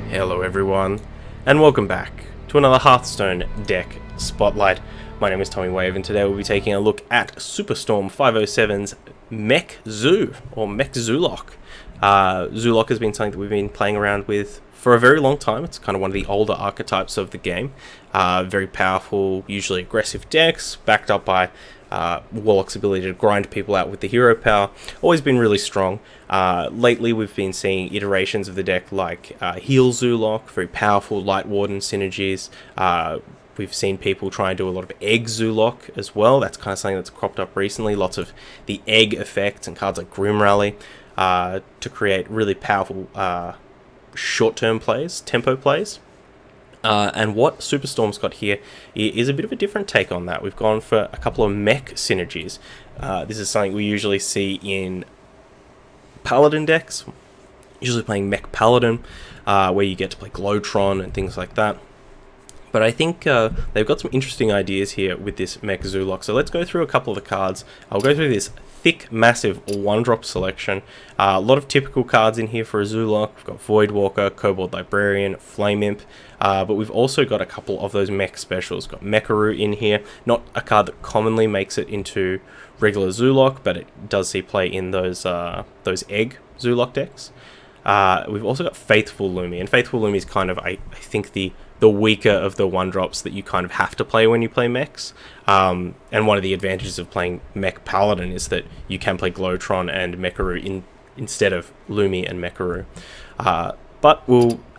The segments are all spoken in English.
Hello everyone, and welcome back to another Hearthstone deck spotlight. My name is Tommy Wave, and today we'll be taking a look at SuperStorm507's Mech Zoo, or Mech Zoolock. Zoolock has been something that we've been playing around with for a very long time. It's kind of one of the older archetypes of the game. Very powerful, usually aggressive decks, backed up by Warlock's ability to grind people out with the hero power. Always been really strong. Lately we've been seeing iterations of the deck like Heal Zoolock, very powerful Light Warden synergies. We've seen people try and do a lot of Egg Zoolock as well. That's kind of something that's cropped up recently. Lots of the egg effects and cards like Grim Rally to create really powerful short-term plays, tempo plays. And what Superstorm's got here is a bit of a different take on that. We've gone for a couple of mech synergies. This is something we usually see in Paladin decks, usually playing Mech Paladin, where you get to play Glowtron and things like that. But I think they've got some interesting ideas here with this Mech Zoolock. So let's go through a couple of the cards. I'll go through this thick, massive one-drop selection. A lot of typical cards in here for a Zoolock. We've got Voidwalker, Kobold Librarian, Flame Imp, but we've also got a couple of those mech specials. Got Mecharoo in here, not a card that commonly makes it into regular Zoolock, but it does see play in those Egg Zoolock decks. We've also got Faithful Lumi, and Faithful Lumi is kind of, I think, the weaker of the one-drops that you kind of have to play when you play mechs. And one of the advantages of playing Mech Paladin is that you can play Glowtron and Mecharoo instead of Lumi and Mecharoo. But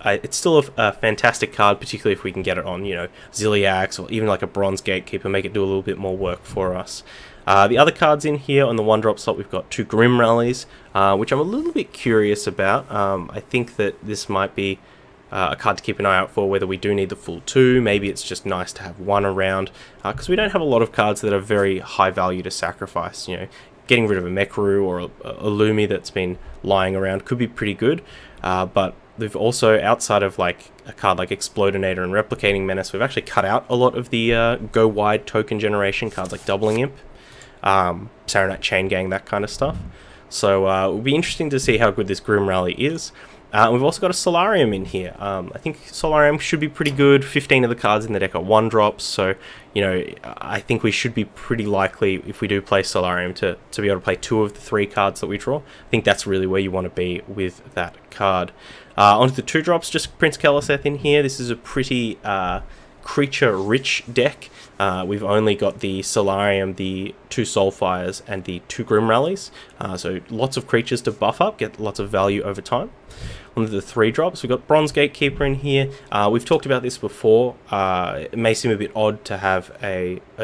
it's still a fantastic card, particularly if we can get it on, Zilliax or even like a Bronze Gatekeeper, make it do a little bit more work for us. The other cards in here on the one-drop slot, we've got two Grim Rallies, which I'm a little bit curious about. I think that this might be a card to keep an eye out for, whether we do need the full two. Maybe it's just nice to have one around, because we don't have a lot of cards that are very high value to sacrifice. Getting rid of a Mecharoo or a Lumi that's been lying around could be pretty good, but we've also, outside of like a card like Explodinator and Replicating Menace, we've actually cut out a lot of the go wide token generation cards like Doubling Imp, Saronite Chain Gang, that kind of stuff. So it'll be interesting to see how good this Grim Rally is. We've also got a Solarium in here. I think Solarium should be pretty good. 15 of the cards in the deck are one-drops, so I think we should be pretty likely, if we do play Solarium, to be able to play 2 of the 3 cards that we draw. I think that's really where you want to be with that card. Onto the 2-drops, just Prince Keleseth in here. This is a pretty creature-rich deck. We've only got the Solarium, the 2 Soulfires, and the 2 Grim Rallies. So lots of creatures to buff up, get lots of value over time. Onto the 3-drops, we've got Bronze Gatekeeper in here. We've talked about this before. It may seem a bit odd to have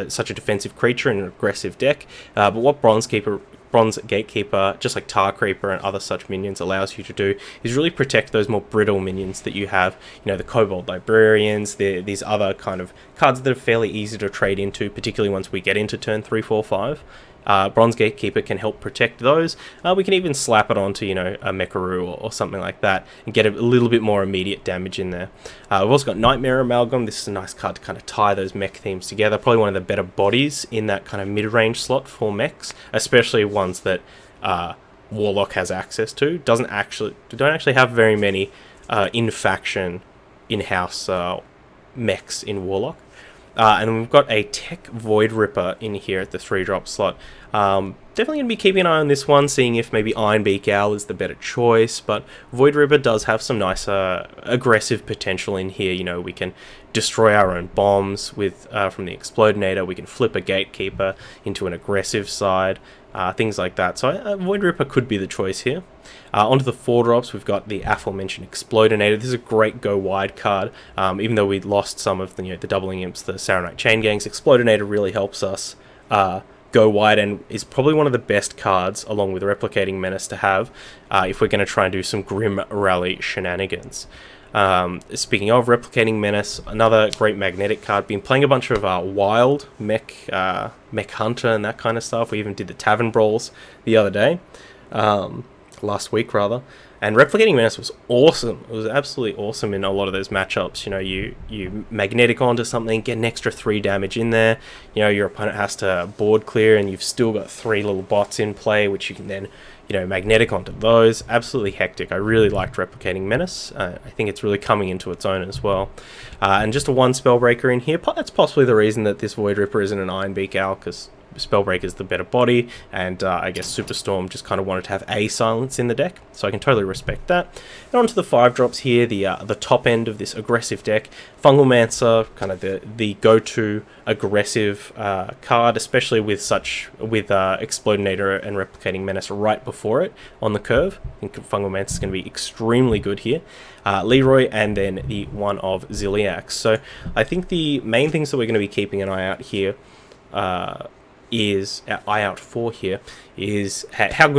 such a defensive creature in an aggressive deck, but what Bronze Gatekeeper, just like Tar Creeper and other such minions, allows you to do is really protect those more brittle minions that you have. The Kobold Librarians, these other kind of cards that are fairly easy to trade into, particularly once we get into turn 3, 4, 5. Bronze Gatekeeper can help protect those. We can even slap it onto, a Mecharoo or something like that and get a little bit more immediate damage in there. We've also got Nightmare Amalgam. This is a nice card to kind of tie those mech themes together. Probably one of the better bodies in that kind of mid-range slot for mechs, especially ones that Warlock has access to. Don't actually have very many in-faction, in-house mechs in Warlock. And we've got a Tech Void Ripper in here at the 3-drop slot. Definitely going to be keeping an eye on this one, seeing if maybe Ironbeak Owl is the better choice, but Void Ripper does have some nice aggressive potential in here. We can destroy our own bombs with from the Explodinator, we can flip a Gatekeeper into an aggressive side, things like that. So Void Ripper could be the choice here. Onto the 4-drops, we've got the aforementioned Explodinator. This is a great go-wide card. Even though we lost some of the Doubling Imps, the Saronite Chain Gangs, Explodinator really helps us go wide and is probably one of the best cards, along with Replicating Menace, to have if we're going to try and do some Grim Rally shenanigans. Speaking of Replicating Menace, another great magnetic card. Been playing a bunch of wild Mech Hunter and that kind of stuff. We even did the Tavern Brawls the other day. last week rather, and Replicating Menace was awesome. It was absolutely awesome in a lot of those matchups. You know, you magnetic onto something, get an extra 3 damage in there. You know, your opponent has to board clear, and you've still got 3 little bots in play, which you can then, you know, magnetic onto those. Absolutely hectic. I really liked Replicating Menace. I think it's really coming into its own as well. And just a 1 Spellbreaker in here. That's possibly the reason that this Void Ripper isn't an Ironbeak Owl, because Spellbreaker's the better body, and I guess Superstorm just kind of wanted to have a silence in the deck, so I can totally respect that. And onto the 5-drops here, the top end of this aggressive deck. Fungalmancer, kind of the go-to aggressive card, especially with Explodinator and Replicating Menace right before it on the curve. I think Fungalmancer is going to be extremely good here. Leroy, and then the one of Ziliax. So I think the main things that we're going to be keeping an eye out here is how good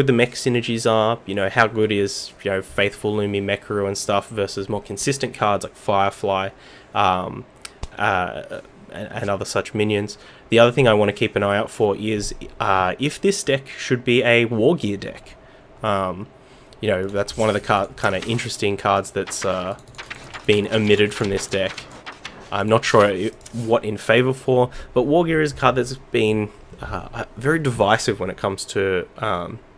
the mech synergies are. You know, how good is, you know, Faithful Lumi, Mechru and stuff versus more consistent cards like Firefly and other such minions. The other thing I want to keep an eye out for is if this deck should be a War Gear deck. You know, that's one of the kind of interesting cards that's been omitted from this deck. I'm not sure what in favor for, but War Gear is a card that's been very divisive when it comes to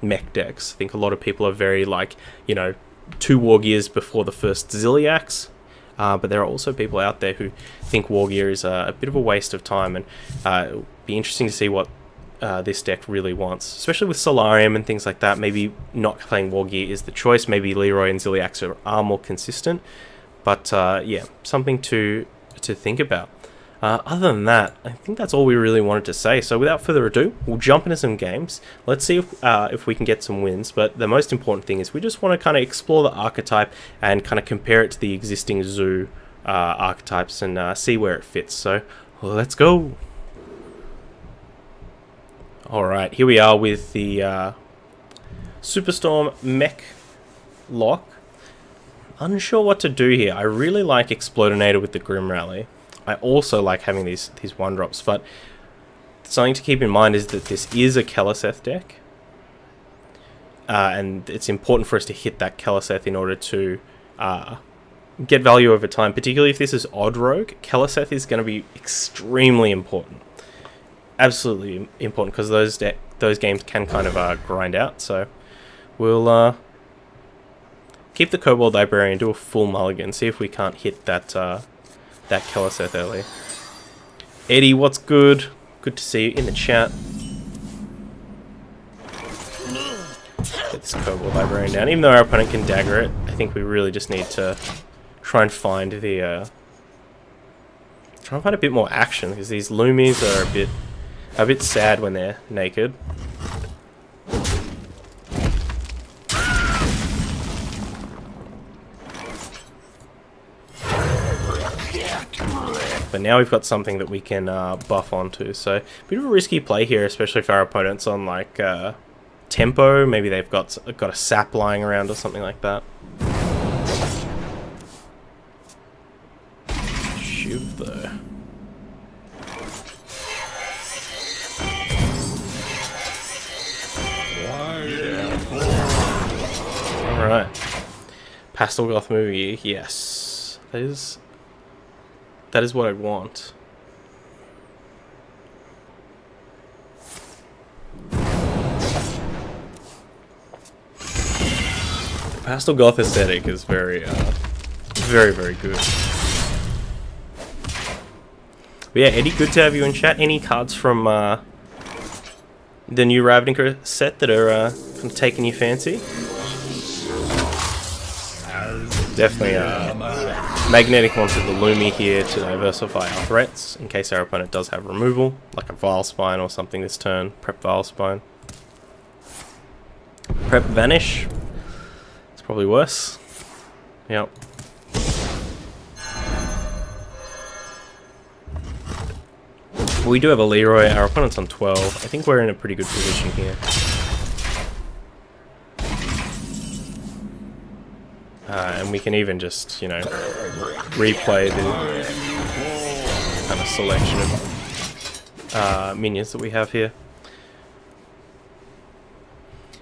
mech decks. I think a lot of people are very, like, you know, 2 War Gears before the first Ziliax, but there are also people out there who think War Gear is a bit of a waste of time, and it'll be interesting to see what this deck really wants, especially with Solarium and things like that. Maybe not playing War Gear is the choice. Maybe Leroy and Ziliax are more consistent, but yeah, something to think about. Other than that, I think that's all we really wanted to say. So without further ado, we'll jump into some games. Let's see if we can get some wins. But the most important thing is we just want to kind of explore the archetype and kind of compare it to the existing zoo archetypes and see where it fits. So let's go. Alright, here we are with the Superstorm Mech Lock. Unsure what to do here. I really like Explodinator with the Grim Rally. I also like having these 1-drops, but something to keep in mind is that this is a Keleseth deck, and it's important for us to hit that Keleseth in order to get value over time. Particularly if this is Odd Rogue, Keleseth is going to be extremely important. Absolutely important, because those games can kind of grind out. So we'll keep the Kobold Librarian, do a full mulligan, see if we can't hit that that Keleseth early. Eddie, what's good? Good to see you in the chat. Get this Kobold Librarian down. Even though our opponent can dagger it, I think we really just need to try and find the try and find a bit more action, because these Lumis are a bit sad when they're naked. But now we've got something that we can buff onto, so a bit of a risky play here, especially if our opponent's on like tempo. Maybe they've got a sap lying around or something like that. Shiv though. Alright. Pastel Goth movie, yes. That is what I want. The Pastel Goth aesthetic is very, very good. But yeah, Eddie, good to have you in chat. Any cards from the new Ravnica set that are kind of taking your fancy? Definitely magnetic onto the Lumi here to diversify our threats in case our opponent does have removal, like a Vilespine or something this turn. Prep Vilespine. Prep Vanish. It's probably worse. Yep. We do have a Leroy. Our opponent's on 12. I think we're in a pretty good position here. And we can even just, you know, replay the kind of selection of minions that we have here.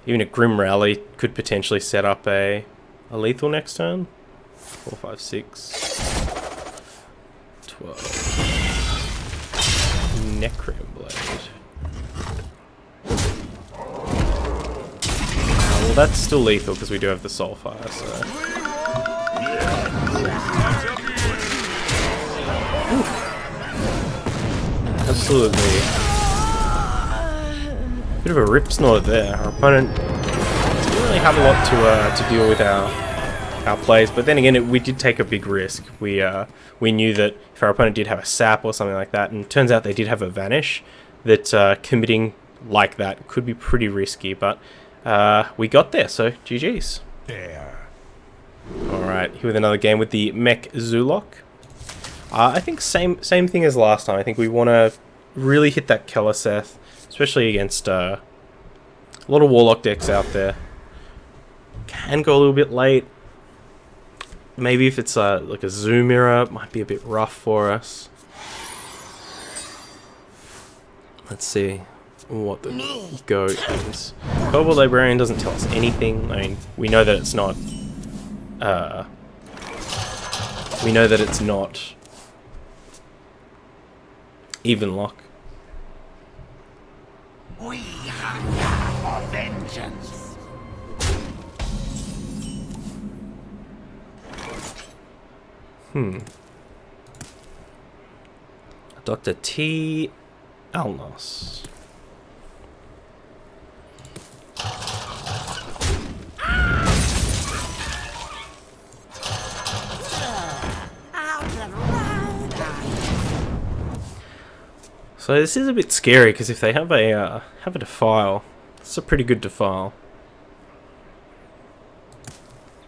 Even a Grim Rally could potentially set up a lethal next turn. 4, 5, 6, 12. Necrim Blade. Well, that's still lethal because we do have the Soulfire, so. Oof. Absolutely. Bit of a rip snort there. Our opponent didn't really have a lot to deal with our plays, but then again, we did take a big risk. We knew that if our opponent did have a sap or something like that, and it turns out they did have a vanish, that committing like that could be pretty risky, but we got there, so GG's. Alright, here with another game with the Mech Zoolock. I think same thing as last time. I think we want to really hit that Keleseth, especially against a lot of Warlock decks out there. Can go a little bit late. Maybe if it's like a Zoo Mirror, it might be a bit rough for us. Let's see what the go is. Cobalt Librarian doesn't tell us anything. I mean, we know that it's not. We know that it's not even lock. We hunger for vengeance. Dr. T. Alnos. So this is a bit scary because if they have a defile, it's a pretty good defile.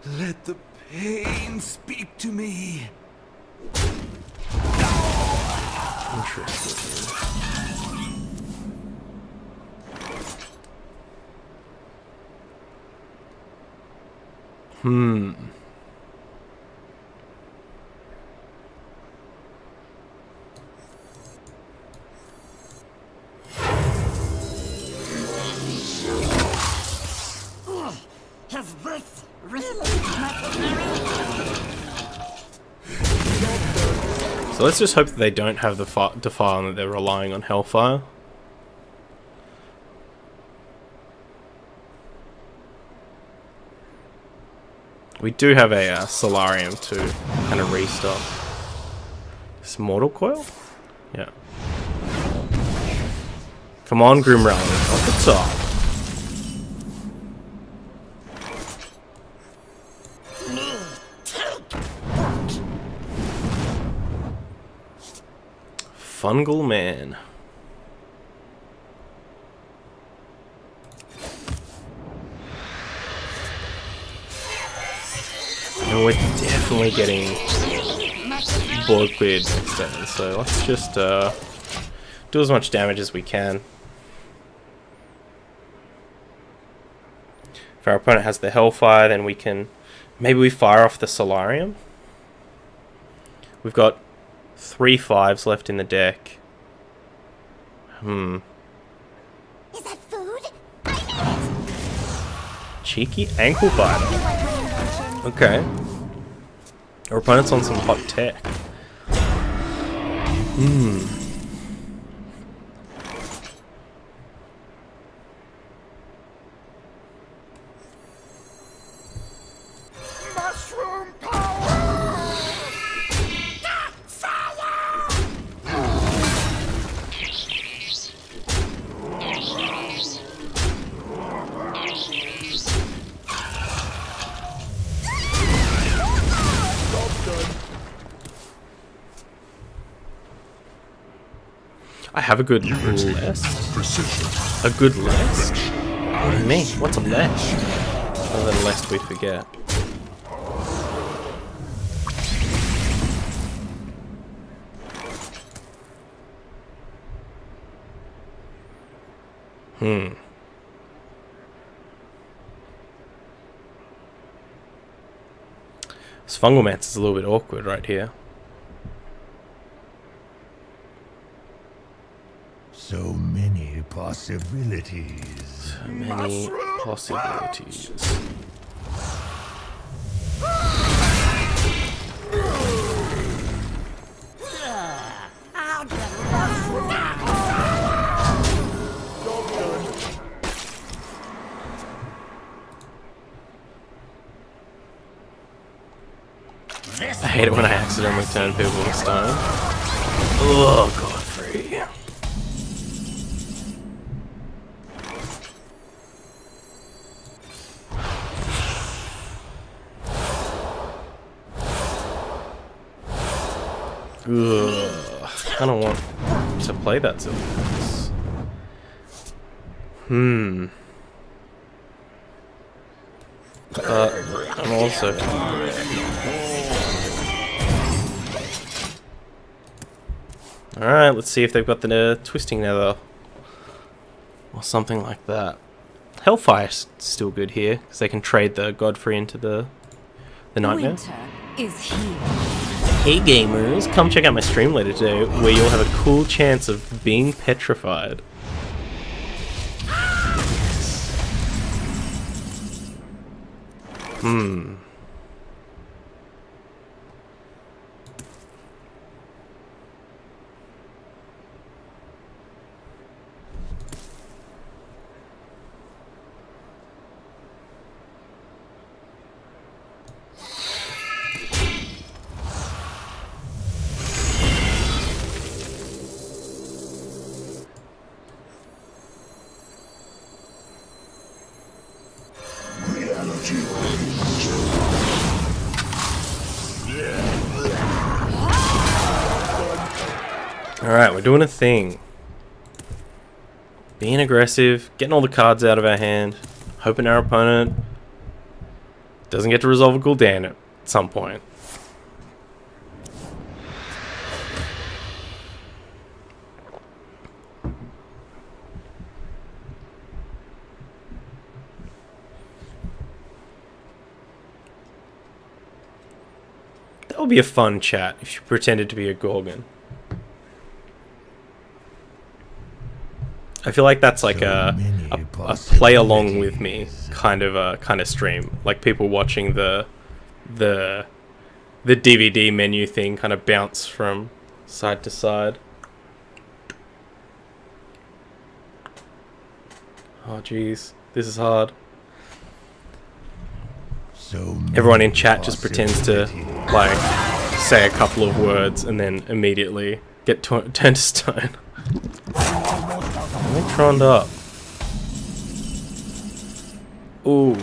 Let the pain speak to me. Interesting. Has this really So let's just hope that they don't have the defile and that they're relying on Hellfire. We do have a Solarium to kind of restock. This Mortal Coil? Yeah. Come on, Grim Rally. Off the top. Fungal Man. And we're definitely getting board cleared next turn, so let's just do as much damage as we can. If our opponent has the Hellfire, then we can... Maybe we fire off the Solarium. We've got 3 5s left in the deck. Is that food? I need it. Cheeky Ankle Biter. Okay. Our opponent's on some hot tech. mushroom power? I have a good lest. A good lest? What do you mean? What's a lest? Other than lest we forget. This Fungal Mance is a little bit awkward right here. So many possibilities. possibilities. So many possibilities. I'll get lost now. I hate it when I accidentally turn people to stone. Oh, Godfrey. Ugh. I don't want to play that Zoolock. I'm also... Alright, let's see if they've got the Twisting Nether. Or something like that. Hellfire's still good here, because they can trade the Godfrey into the Nightmare. Winter is here. Hey gamers, come check out my stream later today, where you'll have a cool chance of being petrified. Alright, we're doing a thing. Being aggressive, getting all the cards out of our hand, hoping our opponent doesn't get to resolve a Gul'dan at some point. That would be a fun chat if you pretended to be a Gorgon. I feel like that's like a play along with me kind of stream, like people watching the DVD menu thing kind of bounce from side to side. Oh jeez, this is hard. Everyone in chat just pretends to like say a couple of words and then immediately get turned to stone. I'm troned up. Ooh,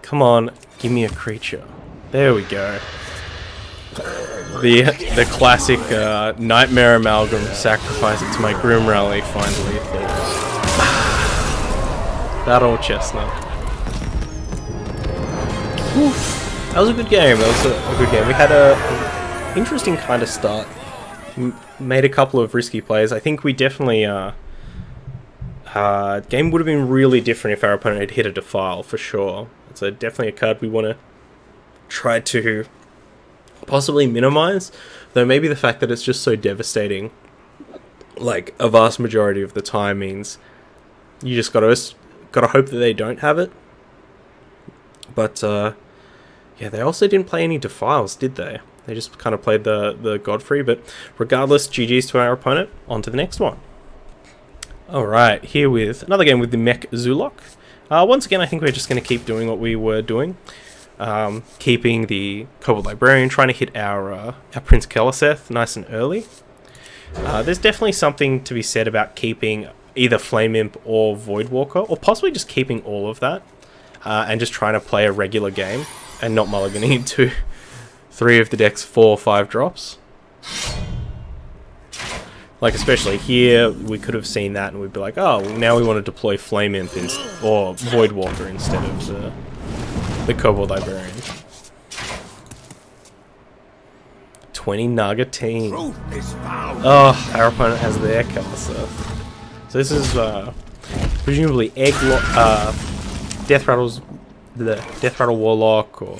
come on, give me a creature. There we go. The classic Nightmare Amalgam, sacrifice it to my Grim Rally, find lethal. That old chestnut. Oof. That was a good game. That was a good game. We had a interesting kind of start. Made a couple of risky plays. I think we definitely game would have been really different if our opponent had hit a Defile for sure. It's definitely a card we want to try to possibly minimize, though maybe the fact that it's just so devastating, like a vast majority of the time, means you just gotta hope that they don't have it. But yeah, they also didn't play any Defiles, did they? They just kind of played the Godfrey, but regardless, GG's to our opponent. On to the next one. Alright, here with another game with the Mech Zoolock. Once again, I think we're just going to keep doing what we were doing. Keeping the Kobold Librarian, trying to hit our Prince Keleseth nice and early. There's definitely something to be said about keeping either Flame Imp or Voidwalker, or possibly just keeping all of that, and just trying to play a regular game, and not mulliganing into 3 of the deck's 4 or 5 drops. Like, especially here, we could have seen that and we'd be like, oh, well, now we want to deploy Flame Imp or Voidwalker instead of the Kobold Librarian. 20 Nagatine. Oh, our opponent has their Keleseth. So this is presumably Death Rattle Warlock, or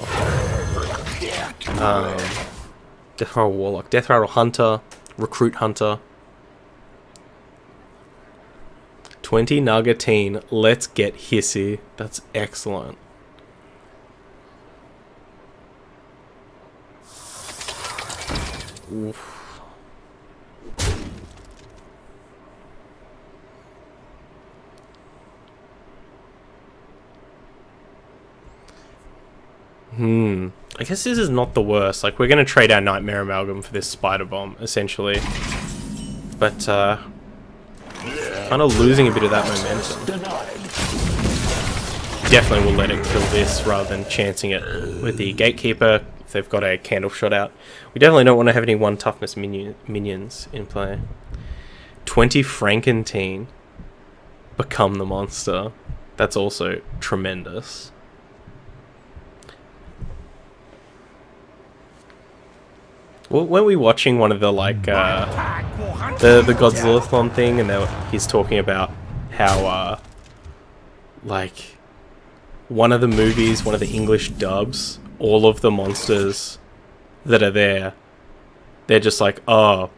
Death Rattle Warlock, Death Rattle Hunter, Recruit Hunter. 20 Nuggetine. Let's get hissy. That's excellent. Oof. I guess this is not the worst. Like, we're going to trade our Nightmare Amalgam for this Spider Bomb, essentially. But, kind of losing a bit of that momentum. Definitely will let it kill this rather than chancing it with the Gatekeeper if they've got a Candle Shot out. We definitely don't want to have any 1 toughness minions in play. 20 Frankentine. Become the monster. That's also tremendous. Well, weren't we watching one of the, like, the Godzilla-thon thing, and he's talking about how, like, one of the movies, one of the English dubs, all of the monsters that are there, they're just like, oh,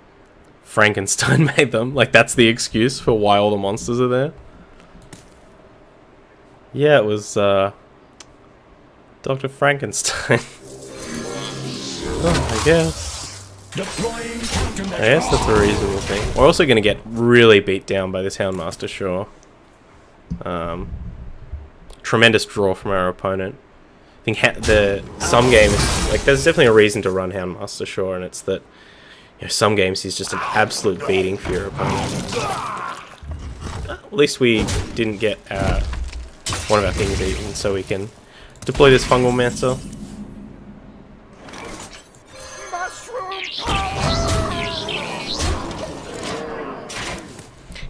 Frankenstein made them. Like, that's the excuse for why all the monsters are there. Yeah, it was, Dr. Frankenstein. Oh, I guess. I guess that's a reasonable thing. We're also going to get really beat down by this Houndmaster, sure. Tremendous draw from our opponent. I think some games, like, there's definitely a reason to run Houndmaster, sure, and it's that, you know, some games he's just an absolute beating for your opponent. At least we didn't get one of our things eaten, so we can deploy this Fungal Mancer.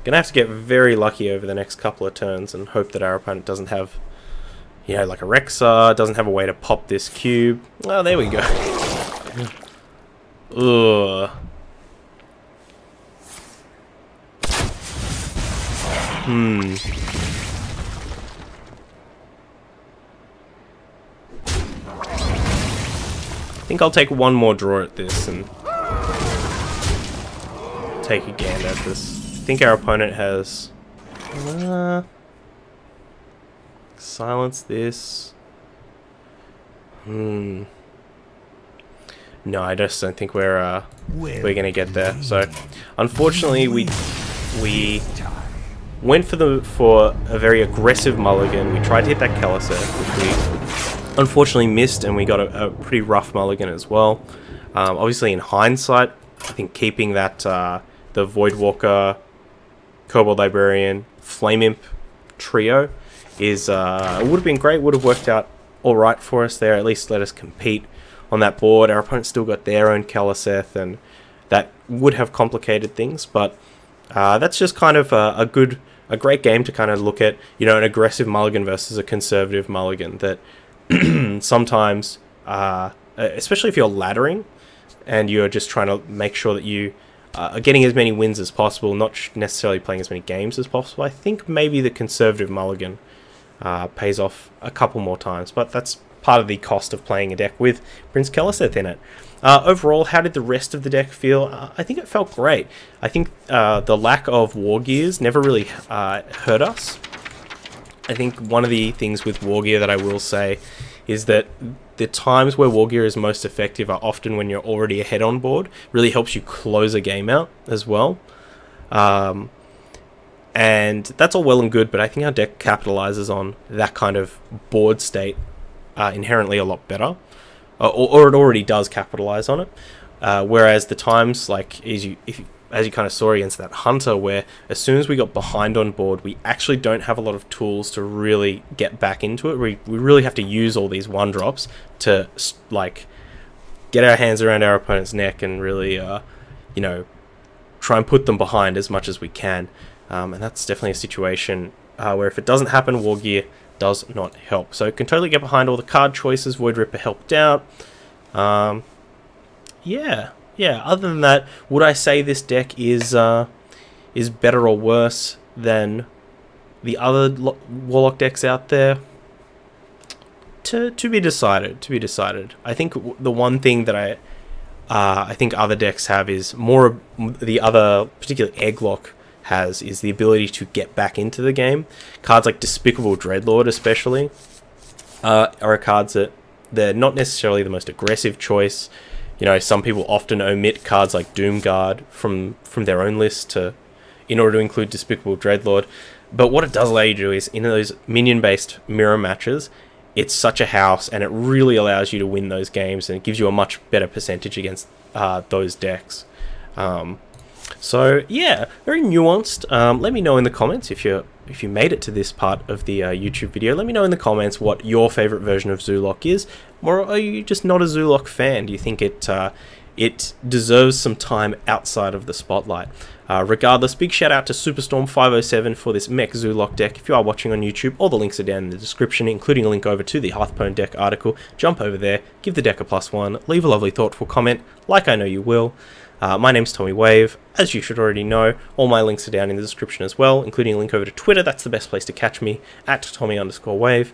Gonna have to get very lucky over the next couple of turns and hope that our opponent doesn't have, you know, like a Rexar, doesn't have a way to pop this cube. Oh, there we go. Ugh. I think I'll take one more draw at this and take a gander at this. I think our opponent has silence this. No, I just don't think we're gonna get there. So, unfortunately, we went for a very aggressive mulligan. We tried to hit that Caliseth, which we unfortunately missed, and we got a pretty rough mulligan as well. Obviously, in hindsight, I think keeping that the Voidwalker, Kobold Librarian, Flame Imp trio is would have been great. Would have worked out all right for us there. At least let us compete on that board. Our opponent still got their own Caliseth, and that would have complicated things. But that's just kind of a great game to kind of look at. You know, an aggressive mulligan versus a conservative mulligan. That sometimes, especially if you're laddering and you're just trying to make sure that you are getting as many wins as possible, not necessarily playing as many games as possible, I think maybe the conservative mulligan pays off a couple more times, but that's part of the cost of playing a deck with Prince Caliseth in it. Overall, how did the rest of the deck feel? I think it felt great. I think the lack of War Gears never really hurt us. I think one of the things with War Gear that I will say is that the times where War Gear is most effective are often when you're already ahead on board. Really helps you close a game out as well. And that's all well and good, but I think our deck capitalizes on that kind of board state inherently a lot better. Or it already does capitalize on it. Whereas the times, like, as you kind of saw against that Hunter, where as soon as we got behind on board, we actually don't have a lot of tools to really get back into it. We really have to use all these 1-drops to, like, get our hands around our opponent's neck and really, you know, try and put them behind as much as we can. And that's definitely a situation where if it doesn't happen, War Gear does not help. So it can totally get behind all the card choices. Void Ripper helped out. Yeah, other than that, would I say this deck is better or worse than the other Warlock decks out there? To be decided. I think the one thing that I think other decks have is more, the other, particularly Egglock, has is the ability to get back into the game. Cards like Despicable Dreadlord especially are cards that they're not necessarily the most aggressive choice. You know, some people often omit cards like Doomguard from their own list in order to include Despicable Dreadlord. But what it does allow you to do is, in those minion-based mirror matches, it's such a house, and it really allows you to win those games, and it gives you a much better percentage against those decks. So yeah, very nuanced. Let me know in the comments if you made it to this part of the YouTube video. Let me know in the comments what your favorite version of Zoolock is, or are you just not a Zoolock fan? Do you think it deserves some time outside of the spotlight? Regardless, big shout out to SuperStorm507 for this Mech Zoolock deck. If you are watching on YouTube, all the links are down in the description, including a link over to the Hearthstone deck article. Jump over there, give the deck a +1, leave a lovely thoughtful comment, like I know you will. My name's Tommy Wave. As you should already know, all my links are down in the description as well, including a link over to Twitter. That's the best place to catch me, at Tommy_Wave.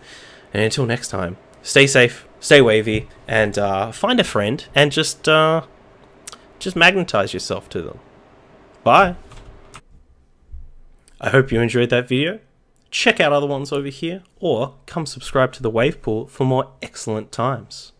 And until next time, stay safe, stay wavy, and find a friend and just magnetize yourself to them. Bye. I hope you enjoyed that video. Check out other ones over here, or come subscribe to the Wave Pool for more excellent times.